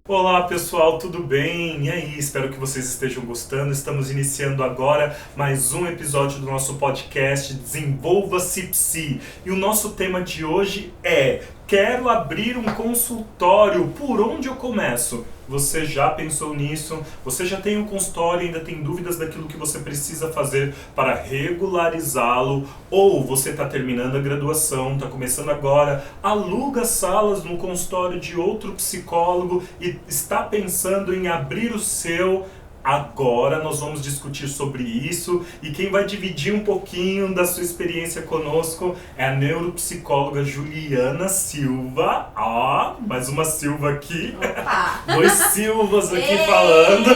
Olá pessoal, tudo bem? E aí, espero que vocês estejam gostando. Estamos iniciando agora mais um episódio do nosso podcast Desenvolva-se Psi. E o nosso tema de hoje é: quero abrir um consultório, por onde eu começo? Você já pensou nisso? Você já tem um consultório e ainda tem dúvidas daquilo que você precisa fazer para regularizá-lo? Ou você está terminando a graduação, está começando agora, aluga salas no consultório de outro psicólogo e está pensando em abrir o seu? Agora nós vamos discutir sobre isso e quem vai dividir um pouquinho da sua experiência conosco é a neuropsicóloga Juliana Silva. Mais uma Silva aqui. Opa! Dois Silvas aqui falando.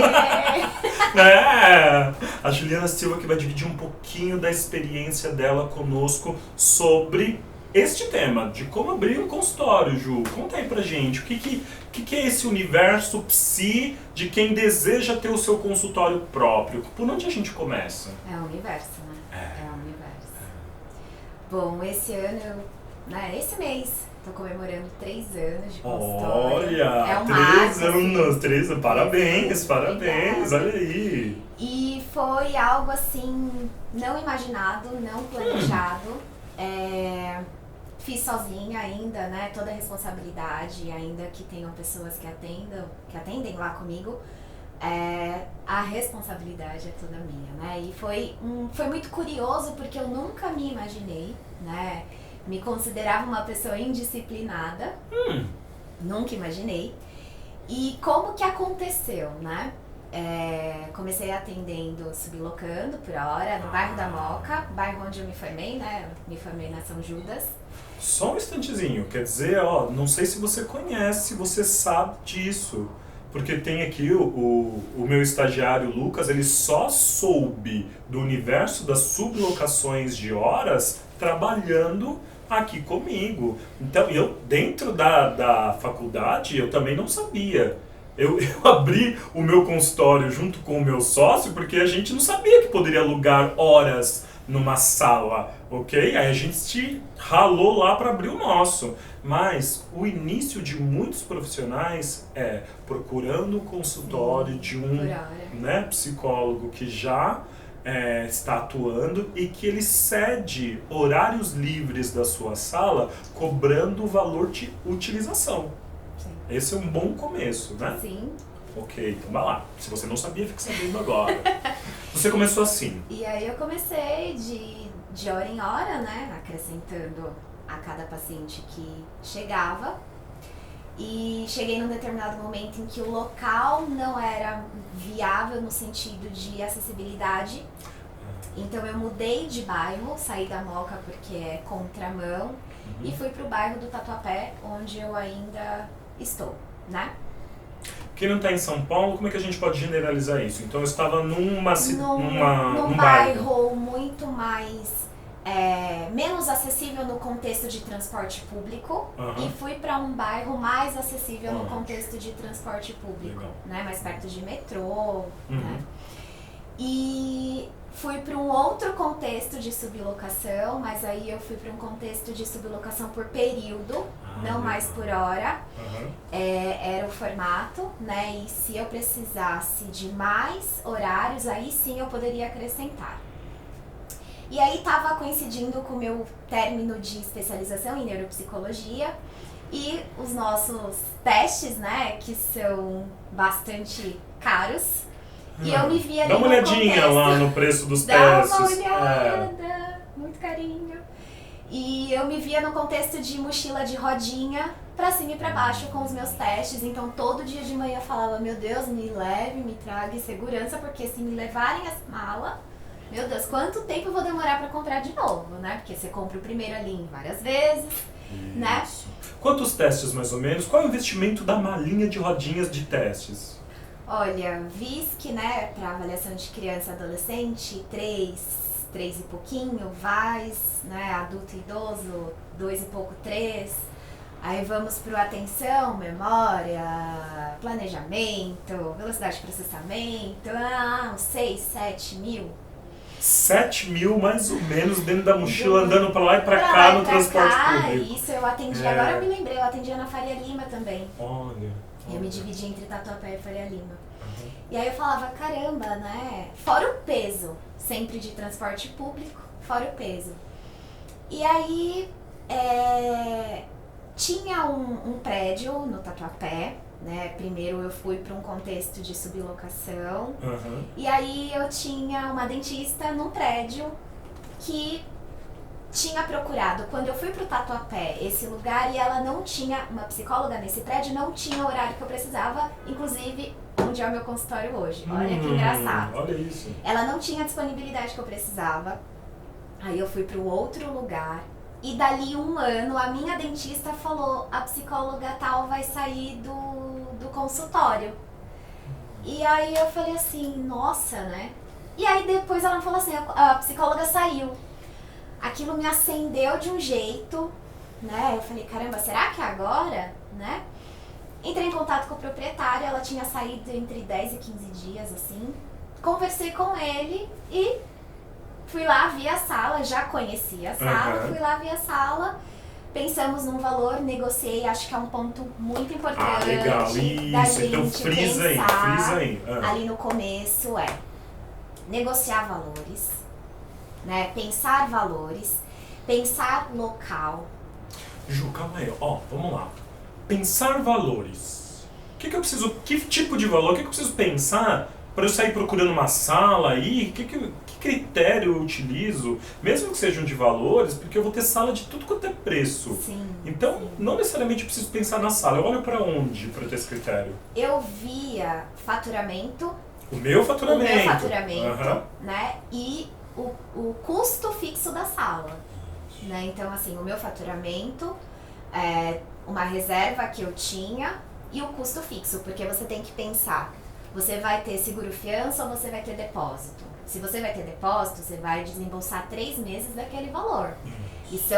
A Juliana Silva que vai dividir um pouquinho da experiência dela conosco sobre este tema, de como abrir um consultório, Ju. Conta aí pra gente, o que é esse universo psi de quem deseja ter o seu consultório próprio? Por onde a gente começa? É o universo, né? É o universo. Bom, esse ano, esse mês, tô comemorando 3 anos de consultório. Olha, é um 3 marco, anos, assim. 3 anos, parabéns, Obrigada. olha aí. E foi algo assim, não imaginado, não planejado. Fiz sozinha ainda, né? Toda a responsabilidade, ainda que tenham pessoas que atendem lá comigo. A responsabilidade é toda minha, né? E foi muito curioso porque eu nunca me imaginei, né? Me considerava uma pessoa indisciplinada, nunca imaginei. E como que aconteceu, né? Comecei atendendo sublocando por hora no bairro da Moca, bairro onde eu me formei, né? Me formei na São Judas. Só um instantezinho, quer dizer, não sei se você conhece, se você sabe disso. Porque tem aqui o meu estagiário Lucas, ele só soube do universo das sublocações de horas trabalhando aqui comigo. Então, eu dentro da faculdade, eu também não sabia. Eu abri o meu consultório junto com o meu sócio porque a gente não sabia que poderia alugar horas numa sala, ok? Aí a gente ralou lá para abrir o nosso. Mas o início de muitos profissionais é procurando o consultório de um psicólogo que já está atuando e que ele cede horários livres da sua sala cobrando o valor de utilização. Sim. Esse é um bom começo, né? Sim. Ok, então vai lá. Se você não sabia, fique sabendo agora. Você começou assim. E aí eu comecei de hora em hora, né? Acrescentando a cada paciente que chegava. E cheguei num determinado momento em que o local não era viável no sentido de acessibilidade. Então eu mudei de bairro, saí da Moca porque é contramão, e fui pro bairro do Tatuapé, onde eu ainda estou, né? Quem não está em São Paulo, como é que a gente pode generalizar isso? Então eu estava num bairro muito mais menos acessível no contexto de transporte público, e fui para um bairro mais acessível no contexto de transporte público, né? Mais perto de metrô, né? E fui para um outro contexto de sublocação, mas aí eu fui para um contexto de sublocação por período, não mais por hora. Era o formato, né? E se eu precisasse de mais horários, aí sim eu poderia acrescentar. E aí estava coincidindo com o meu término de especialização em neuropsicologia e os nossos testes, né? Que são bastante caros. E eu me via ali dá uma no olhadinha contexto, lá no preço dos dá testes. uma olhada, muito carinho. E eu me via no contexto de mochila de rodinha, pra cima e pra baixo com os meus testes. Então todo dia de manhã eu falava, meu Deus, me leve, me traga em segurança, porque se me levarem essa mala, meu Deus, quanto tempo eu vou demorar pra comprar de novo, né? Porque você compra o primeiro ali em várias vezes, né? Quantos testes mais ou menos? Qual é o investimento da malinha de rodinhas de testes? Olha, VISC, né, para avaliação de criança e adolescente, 3 e pouquinho, VAIS, né, adulto e idoso, 2 e pouco, 3. Aí vamos pro atenção, memória, planejamento, velocidade de processamento, uns 6, 7 mil. 7 mil mais ou menos dentro da mochila, andando pra lá e pra cá no transporte público. Isso eu atendi, agora eu me lembrei, eu atendia na Faria Lima também. Olha. Eu me dividi entre Tatuapé e Faria Lima. E aí eu falava, caramba, né? Fora o peso, sempre de transporte público, fora o peso. E aí tinha um prédio no Tatuapé, né? Primeiro eu fui para um contexto de sublocação. E aí eu tinha uma dentista num prédio que tinha procurado, quando eu fui pro Tatuapé, esse lugar, e ela não tinha, uma psicóloga nesse prédio, não tinha o horário que eu precisava, inclusive onde é o meu consultório hoje. Olha que engraçado. Olha isso. Ela não tinha a disponibilidade que eu precisava, aí eu fui pro outro lugar, e dali 1 ano a minha dentista falou, a psicóloga tal vai sair do consultório. E aí eu falei assim, nossa, né? E aí depois ela falou assim, a psicóloga saiu. Aquilo me acendeu de um jeito, né? Eu falei, caramba, será que é agora, né? Entrei em contato com o proprietário, ela tinha saído entre 10 e 15 dias, assim. Conversei com ele e fui lá, vi a sala, já conhecia a sala, fui lá, vi a sala, pensamos num valor, negociei, acho que é um ponto muito importante. Legal, isso, da gente então frisa aí. Ali no começo negociar valores, né? Pensar valores, pensar local. Ju, calma aí, vamos lá. Pensar valores. Que tipo de valor? O que eu preciso pensar para eu sair procurando uma sala aí? Que critério eu utilizo? Mesmo que sejam de valores, porque eu vou ter sala de tudo quanto é preço. Sim. Então, não necessariamente eu preciso pensar na sala. Eu olho para onde para ter esse critério? Eu via faturamento. O meu faturamento. Né? E o custo fixo da sala, né? Então, assim, o meu faturamento, uma reserva que eu tinha e o custo fixo, porque você tem que pensar, você vai ter seguro-fiança ou você vai ter depósito? Se você vai ter depósito, você vai desembolsar 3 meses daquele valor. Isso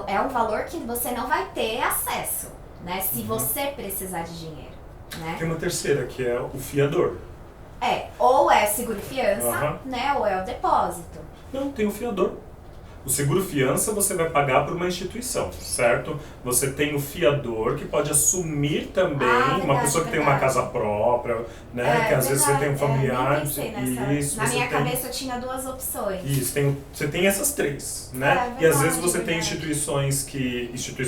é um valor que você não vai ter acesso, né? Se você precisar de dinheiro, né? Tem uma terceira, que é o fiador. Ou é seguro-fiança, né? Ou é o depósito. Não, tem o fiador. O seguro-fiança você vai pagar por uma instituição, certo? Você tem o fiador que pode assumir também, uma pessoa que tem uma casa própria, né? Que às vezes você tem um familiar. Isso, na minha cabeça eu tinha 2 opções. Isso, você tem essas 3, né? E às vezes você tem instituições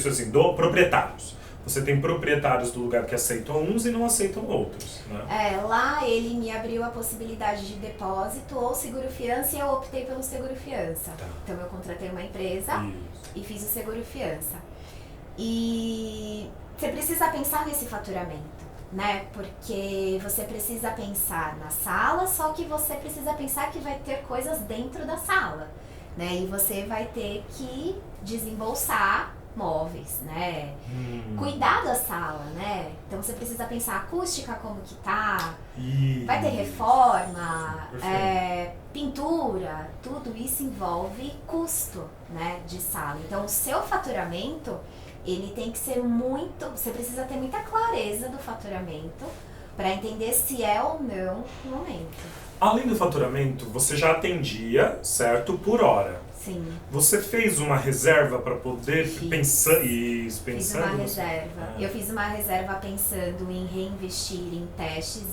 assim, proprietários. Você tem proprietários do lugar que aceitam uns e não aceitam outros, né? Lá ele me abriu a possibilidade de depósito ou seguro-fiança e eu optei pelo seguro-fiança. Tá. Então eu contratei uma empresa e fiz o seguro-fiança. E você precisa pensar nesse faturamento, né? Porque você precisa pensar na sala, só que você precisa pensar que vai ter coisas dentro da sala, né? E você vai ter que desembolsar móveis, né? Cuidar da sala, né? Então você precisa pensar a acústica como que tá, vai ter reforma, pintura, tudo isso envolve custo, né, de sala. Então o seu faturamento, ele tem que ser você precisa ter muita clareza do faturamento para entender se é ou não o momento. Além do faturamento, você já atendia, certo, por hora. Sim. Você fez uma reserva para poder pensar Fiz uma reserva. Eu fiz uma reserva pensando em reinvestir em testes,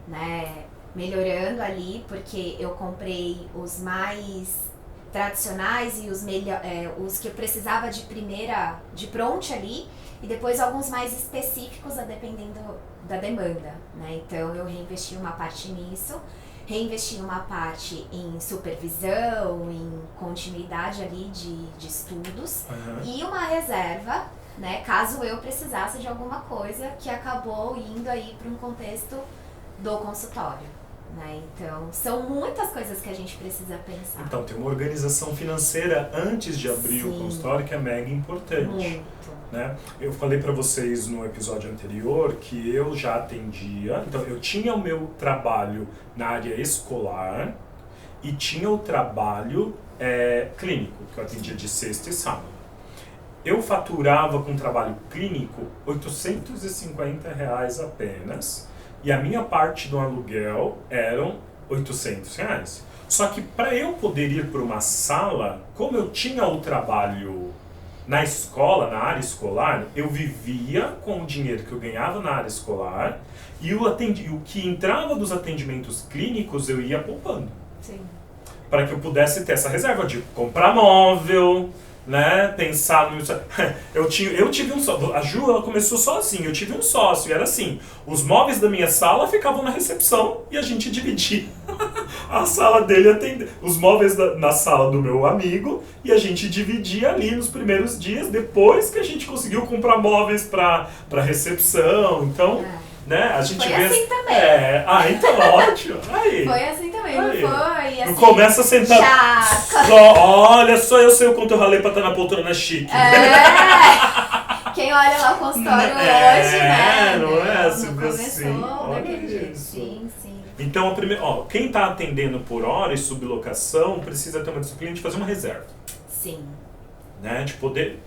né, melhorando ali, porque eu comprei os mais tradicionais e os que eu precisava de pronto ali, e depois alguns mais específicos, dependendo da demanda, né? Então eu reinvesti uma parte nisso. Reinvesti uma parte em supervisão, em continuidade ali de estudos e uma reserva, né, caso eu precisasse de alguma coisa que acabou indo aí para um contexto do consultório, né? Então, são muitas coisas que a gente precisa pensar. Então, tem uma organização financeira antes de abrir o consultório que é mega importante. Muito. Né? Eu falei para vocês no episódio anterior que eu já atendia, então eu tinha o meu trabalho na área escolar e tinha o trabalho clínico, que eu atendia de sexta e sábado. Eu faturava com trabalho clínico R$850 apenas, e a minha parte do aluguel eram R$800. Só que para eu poder ir para uma sala, como eu tinha o trabalho Na escola, na área escolar, eu vivia com o dinheiro que eu ganhava na área escolar e o que entrava dos atendimentos clínicos eu ia poupando. Sim. Para que eu pudesse ter essa reserva de comprar móvel, né, pensar no... Eu tive um sócio, a Ju, ela começou sozinha, eu tive um sócio, e era assim, os móveis da minha sala ficavam na recepção e a gente dividia a sala dele, os móveis na sala do meu amigo, e a gente dividia ali nos primeiros dias, depois que a gente conseguiu comprar móveis para recepção, então... Né? A gente foi vê assim também. Então ótimo. Aí. Foi assim também, não foi? Assim, não começa a sentar. Olha só, eu sei o quanto eu ralei pra estar na poltrona chique. Quem olha lá o consultório hoje, né? Não é assim, não começou daquele jeito. Sim. Então, quem está atendendo por hora e sublocação precisa ter uma disciplina de fazer uma reserva. Sim. Né, de poder,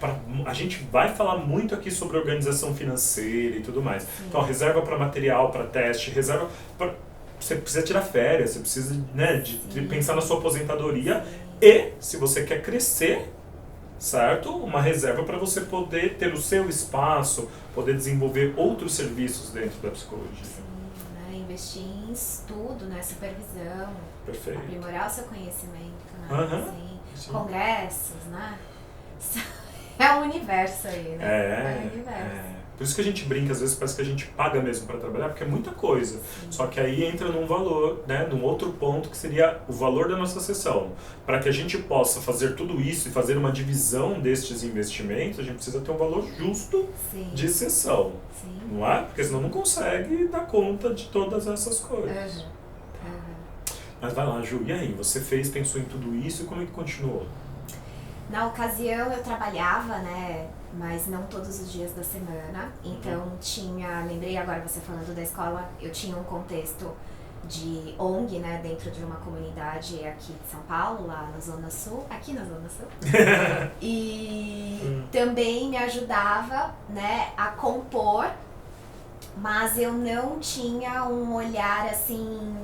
a gente vai falar muito aqui sobre organização financeira e tudo mais. Sim. Então, reserva para material, para teste, reserva para... Você precisa tirar férias, você precisa, né, de pensar na sua aposentadoria. Sim. E, se você quer crescer, certo? Uma reserva para você poder ter o seu espaço, poder desenvolver outros serviços dentro da psicologia. Sim, né? Investir em estudo, né? Supervisão. Perfeito. Aprimorar o seu conhecimento, né? Sim. Congressos, né? É um universo aí, né? É um universo. Por isso que a gente brinca, às vezes parece que a gente paga mesmo para trabalhar, porque é muita coisa. Sim. Só que aí entra num valor, né, num outro ponto que seria o valor da nossa sessão. Para que a gente possa fazer tudo isso e fazer uma divisão destes investimentos, a gente precisa ter um valor justo de sessão. Sim. Não é? Porque senão não consegue dar conta de todas essas coisas. Mas vai lá, Ju, e aí? Você pensou em tudo isso e como é que continuou? Na ocasião eu trabalhava, né, mas não todos os dias da semana, então lembrei agora você falando da escola, eu tinha um contexto de ONG, né, dentro de uma comunidade aqui de São Paulo, lá na Zona Sul, aqui na Zona Sul, e também me ajudava, né, a compor, mas eu não tinha um olhar, assim,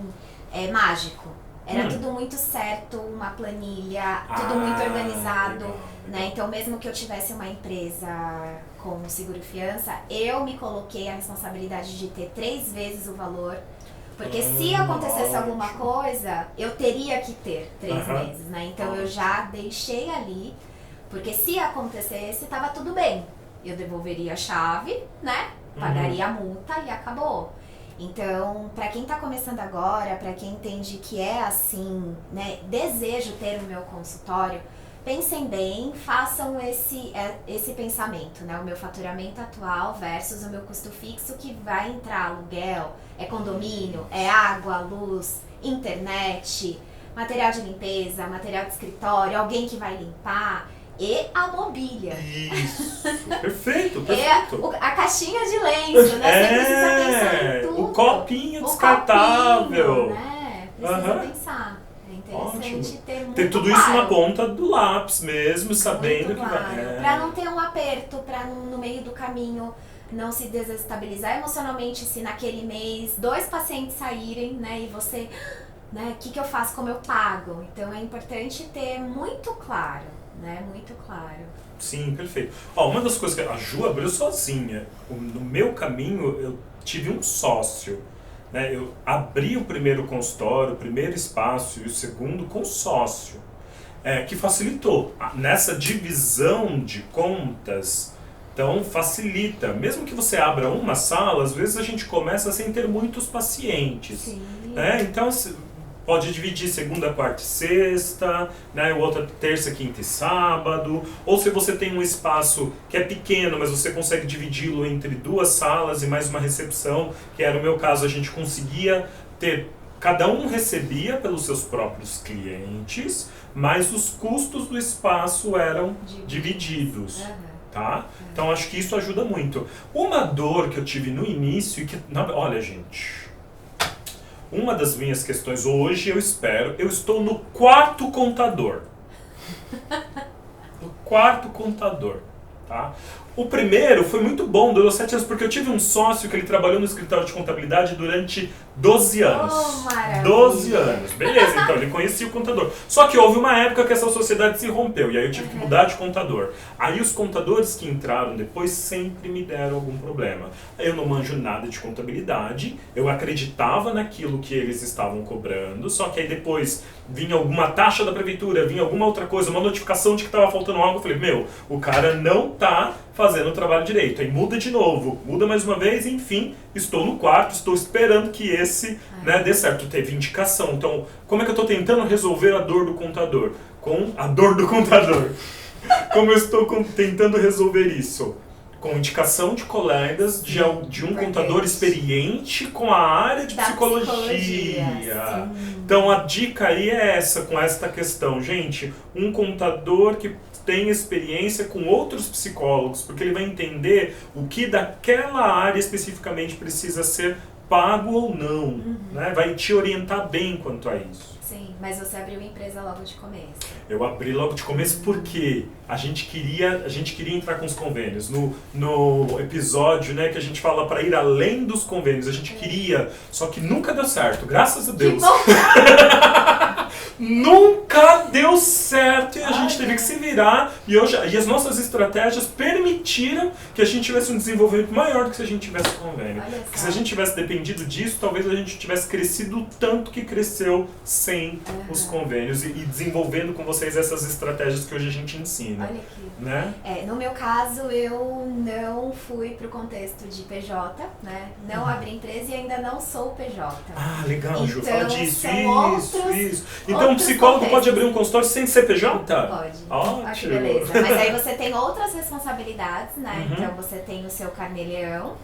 mágico. Era tudo muito certo, uma planilha, tudo muito organizado, legal. Né? Então, mesmo que eu tivesse uma empresa com seguro e fiança, eu me coloquei a responsabilidade de ter 3 vezes o valor, porque se acontecesse alguma coisa, eu teria que ter 3 meses, né? Então, eu já deixei ali, porque se acontecesse, estava tudo bem. Eu devolveria a chave, né? Pagaria a multa e acabou. Então, para quem está começando agora, para quem entende que é assim, né, desejo ter o meu consultório, pensem bem, façam esse pensamento, né, o meu faturamento atual versus o meu custo fixo que vai entrar aluguel, é condomínio, é água, luz, internet, material de limpeza, material de escritório, alguém que vai limpar. E a mobília. Isso, perfeito. A caixinha de lenço, né? Você precisa pensar em tudo. O copinho descartável. Copinho, né? Precisa pensar. É interessante ter muito ter tudo isso na ponta do lápis mesmo, sabendo muito que vai... Pra não ter um aperto, pra no meio do caminho não se desestabilizar emocionalmente se naquele mês 2 pacientes saírem, né? E você, né? O que eu faço, como eu pago? Então é importante ter muito claro. Né? Muito claro. Sim, perfeito. Uma das coisas que a Ju abriu sozinha. No meu caminho, eu tive um sócio. Né? Eu abri o primeiro consultório, o primeiro espaço e o segundo com sócio. Que facilitou. Nessa divisão de contas, então facilita. Mesmo que você abra uma sala, às vezes a gente começa sem ter muitos pacientes. Sim. Né? Então, pode dividir segunda, quarta e sexta, né? Outra terça, quinta e sábado. Ou se você tem um espaço que é pequeno, mas você consegue dividi-lo entre 2 salas e mais uma recepção, que era o meu caso, a gente conseguia ter... Cada um recebia pelos seus próprios clientes, mas os custos do espaço eram divididos. Tá? Então acho que isso ajuda muito. Uma dor que eu tive no início, olha gente... Uma das minhas questões hoje, eu estou no 4º contador. No 4º contador, tá? O primeiro foi muito bom, durou 7 anos, porque eu tive um sócio que ele trabalhou no escritório de contabilidade durante 12 anos. Oh, 12 anos. Beleza, então ele conhecia o contador. Só que houve uma época que essa sociedade se rompeu, e aí eu tive que mudar de contador. Aí os contadores que entraram depois sempre me deram algum problema. Eu não manjo nada de contabilidade, eu acreditava naquilo que eles estavam cobrando, só que aí depois vinha alguma taxa da prefeitura, vinha alguma outra coisa, uma notificação de que estava faltando algo, eu falei, o cara não tá fazendo o trabalho direito. Aí muda de novo, muda mais uma vez, enfim, estou no quarto, estou esperando que esse dê certo. Teve indicação. Então, como é que eu estou tentando resolver a dor do contador? Com a dor do contador. Como eu estou tentando resolver isso? Com indicação de colegas de um contador experiente com a área de psicologia. Então a dica aí é essa, com esta questão. Gente, um contador que tem experiência com outros psicólogos, porque ele vai entender o que daquela área especificamente precisa ser pago ou não. Né? Vai te orientar bem quanto a isso. Sim, mas você abriu a empresa logo de começo. Eu abri logo de começo porque a gente queria entrar com os convênios. No episódio, né, que a gente fala para ir além dos convênios, a gente queria, só que nunca deu certo, graças a Deus. Que bom. Nunca deu certo e a gente teve que se virar e as nossas estratégias permitiram que a gente tivesse um desenvolvimento maior do que se a gente tivesse convênio. Porque se a gente tivesse dependido disso, talvez a gente tivesse crescido tanto que cresceu sem os convênios e desenvolvendo com vocês essas estratégias que hoje a gente ensina. Olha aqui. Né? No meu caso, eu não fui pro contexto de PJ, né? Não abri empresa e ainda não sou PJ. Ah, legal, Ju, então, fala disso. Isso. Então, um outros psicólogo contextos. pode abrir um consultório sem CPJ? Pode. Ótimo. Ah, que beleza. Mas aí você tem outras responsabilidades, né? Então você tem o seu carnê-leão,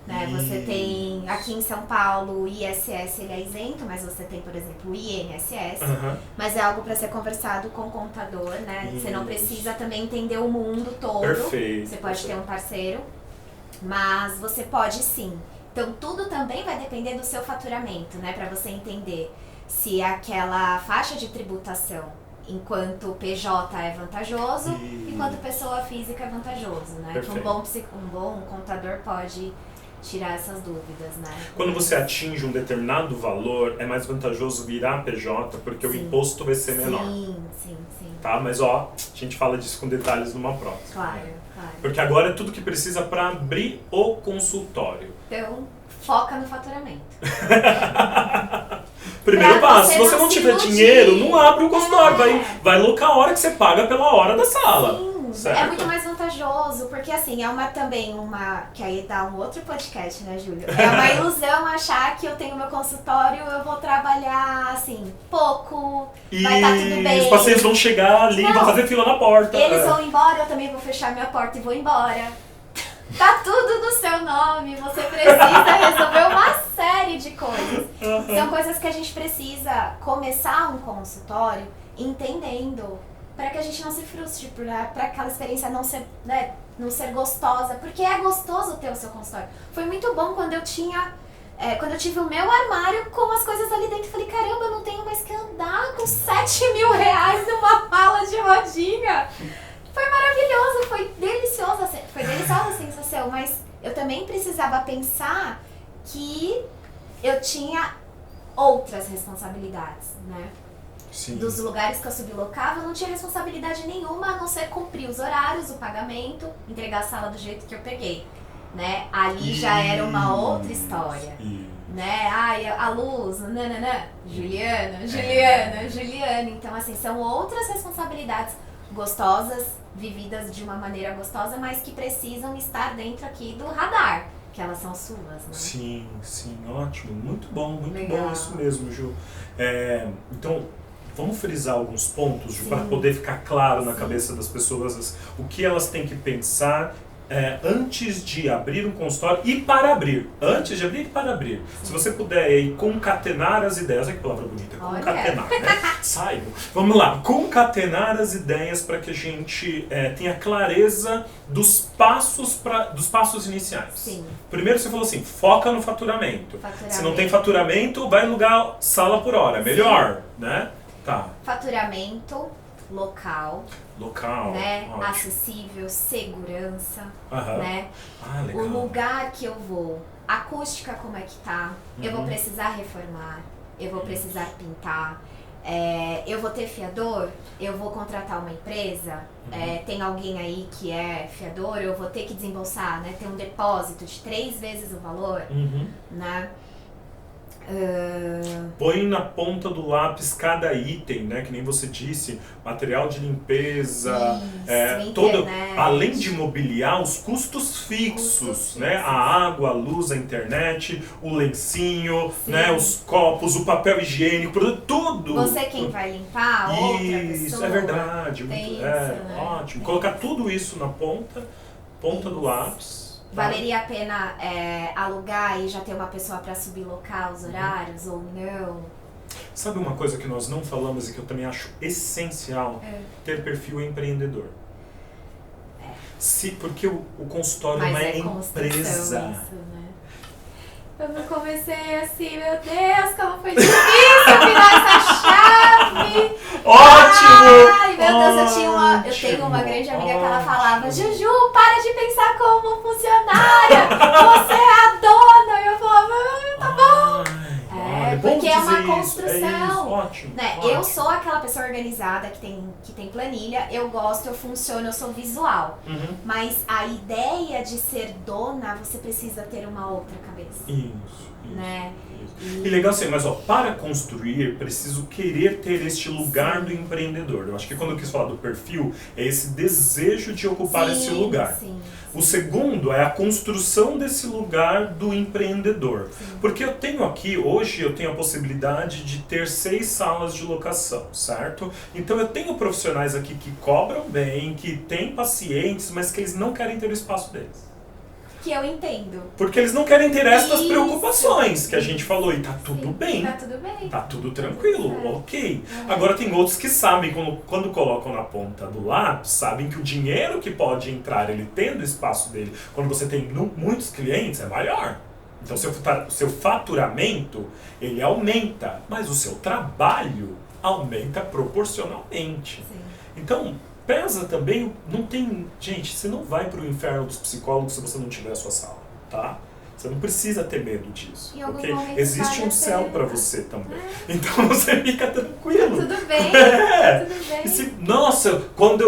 né? Você tem, aqui em São Paulo, o ISS ele é isento, mas você tem, por exemplo, o INSS. Mas é algo para ser conversado com o contador, né? Você não precisa também entender o mundo todo. Perfeito. Você pode ter um parceiro, mas você pode sim. Então tudo também vai depender do seu faturamento, né? Para você entender se aquela faixa de tributação enquanto PJ é vantajoso, enquanto pessoa física é vantajoso, né? Que um bom contador pode tirar essas dúvidas, né? Quando você atinge um determinado valor, é mais vantajoso virar PJ, porque o imposto vai ser menor. Sim. Tá? Mas a gente fala disso com detalhes numa próxima. Claro. Porque agora é tudo que precisa para abrir o consultório. Então, foca no faturamento. Primeiro passo, se você não tiver dinheiro, não abre o consultório, vai locar a hora que você paga pela hora da sala. Sim, certo? É muito mais vantajoso, porque assim, é também uma, que aí dá um outro podcast, né, Júlio? É uma ilusão achar que eu tenho meu consultório, eu vou trabalhar, assim, pouco, vai estar tudo bem. Os pacientes vão chegar ali, vão fazer fila na porta. Eles vão embora, eu também vou fechar minha porta e vou embora. Tá tudo no seu nome, você precisa resolver uma série de coisas. São coisas que a gente precisa começar um consultório entendendo, para que a gente não se frustre, para aquela experiência não ser, né, não ser gostosa, porque é gostoso ter o seu consultório. Foi muito bom quando eu tive o meu armário com as coisas ali dentro. Falei, caramba, eu não tenho mais que andar com 7 mil reais numa mala de rodinha. Foi maravilhoso, foi deliciosa a sensação, mas eu também precisava pensar que eu tinha outras responsabilidades, né? Sim. Dos lugares que eu sublocava, eu não tinha responsabilidade nenhuma a não ser cumprir os horários, o pagamento, entregar a sala do jeito que eu peguei, né? Ali já era uma outra história, né? Ai, a luz, nananã, Juliana. Então, assim, são outras responsabilidades gostosas, vividas de uma maneira gostosa, mas que precisam estar dentro aqui do radar, que elas são suas, né? Sim, ótimo, muito bom Legal. Isso mesmo, Ju. Então, vamos frisar alguns pontos, Ju, para poder ficar claro na cabeça das pessoas o que elas têm que pensar antes de abrir um consultório e para abrir. Antes de abrir e para abrir. Sim. Se você puder aí concatenar as ideias, olha que palavra bonita, concatenar, né? Saiba. Vamos lá, concatenar as ideias para que a gente tenha clareza dos passos iniciais. Sim. Primeiro você falou assim, foca no faturamento. Se não tem faturamento, vai alugar sala por hora, melhor, né? Tá. Faturamento, local, né? Acessível, segurança, né? Legal. O lugar que eu vou, acústica como é que tá, eu vou precisar reformar, eu vou precisar pintar, eu vou ter fiador, eu vou contratar uma empresa, tem alguém aí que é fiador, eu vou ter que desembolsar, né? Ter um depósito de 3 vezes o valor, né? Põe na ponta do lápis cada item, né? Que nem você disse, material de limpeza, todo, além de mobiliar, os custos fixos, né? A água, a luz, a internet, o lencinho, né? Os copos, o papel higiênico, tudo. Você quem vai limpar, outra pessoa. Isso, é verdade. Muito, né? Ótimo. Colocar tudo isso na ponta do lápis. Valeria a pena alugar e já ter uma pessoa para sublocar os horários ou não? Sabe uma coisa que nós não falamos e que eu também acho essencial? Ter perfil empreendedor. Porque o consultório é uma empresa. Isso, né? Eu comecei assim, meu Deus, como foi difícil virar essa chave! Ótimo! Ai, meu Deus, eu tenho uma grande amiga que ela falava: Juju, para de pensar como funcionária! Você é a dona! E eu falava: tá bom! Porque é uma construção. Ótimo, né? ótimo. Eu sou aquela pessoa organizada que tem planilha, eu gosto, eu funciono, eu sou visual. Mas a ideia de ser dona, você precisa ter uma outra cabeça. Isso. Né? E legal assim, mas para construir, preciso querer ter este lugar do empreendedor. Eu acho que quando eu quis falar do perfil, é esse desejo de ocupar esse lugar. O segundo é a construção desse lugar do empreendedor. Porque hoje eu tenho a possibilidade de ter 6 salas de locação, certo? Então eu tenho profissionais aqui que cobram bem, que têm pacientes, mas que eles não querem ter o espaço deles. Que eu entendo. Porque eles não querem ter estas preocupações que a gente falou. E tá tudo bem. Tá tudo bem. Tá tudo tranquilo, ok. Agora tem outros que sabem, quando colocam na ponta do lápis, sabem que o dinheiro que pode entrar, ele tendo o espaço dele, quando você tem muitos clientes, é maior. Então o seu faturamento, ele aumenta, mas o seu trabalho aumenta proporcionalmente. Então, pesa também, gente, você não vai pro inferno dos psicólogos se você não tiver a sua sala, tá? Você não precisa ter medo disso, ok? Existe um céu para você também. Então você fica tranquilo. Tudo bem, tudo bem. Nossa, quando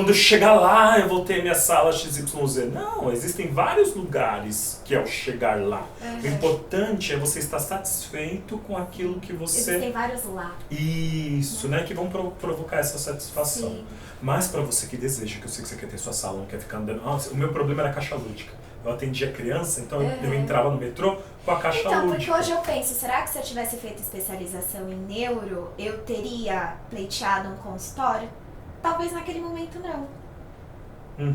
eu chegar lá eu vou ter minha sala XYZ. Não, existem vários lugares que é o chegar lá. O importante é você estar satisfeito com aquilo que você... Existem vários lá. Isso, né? Que vão provocar essa satisfação. Sim. Mas para você que deseja, que eu sei que você quer ter sua sala, não quer ficar andando... Nossa, o meu problema era a caixa lúdica. Eu atendia criança, então eu entrava no metrô com a caixa lúdica. Porque hoje eu penso, será que se eu tivesse feito especialização em neuro, eu teria pleiteado um consultório? Talvez naquele momento não.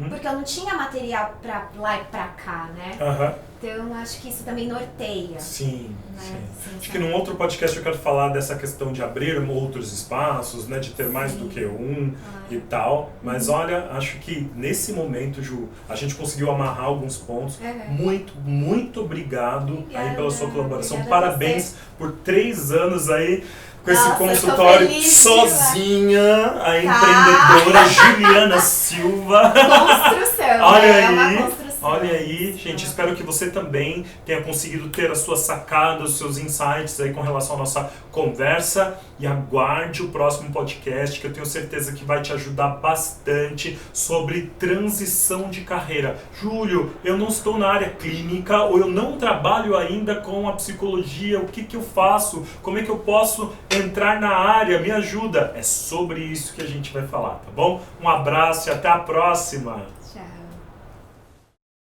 Porque eu não tinha material pra lá e pra cá, né? Então acho que isso também norteia. Sim, né? Sim. Acho que num outro podcast eu quero falar dessa questão de abrir outros espaços, né? De ter mais do que um e tal. Mas olha, acho que nesse momento, Ju, a gente conseguiu amarrar alguns pontos. Muito, muito obrigado aí pela sua colaboração. Parabéns por 3 anos aí com esse consultório sozinha, a empreendedora Juliana Silva. Construção, olha aí, é uma construção. Olha aí, gente, espero que você também tenha conseguido ter as suas sacadas, os seus insights aí com relação à nossa conversa e aguarde o próximo podcast que eu tenho certeza que vai te ajudar bastante sobre transição de carreira. Júlio, eu não estou na área clínica ou eu não trabalho ainda com a psicologia, o que eu faço? Como é que eu posso entrar na área? Me ajuda! É sobre isso que a gente vai falar, tá bom? Um abraço e até a próxima!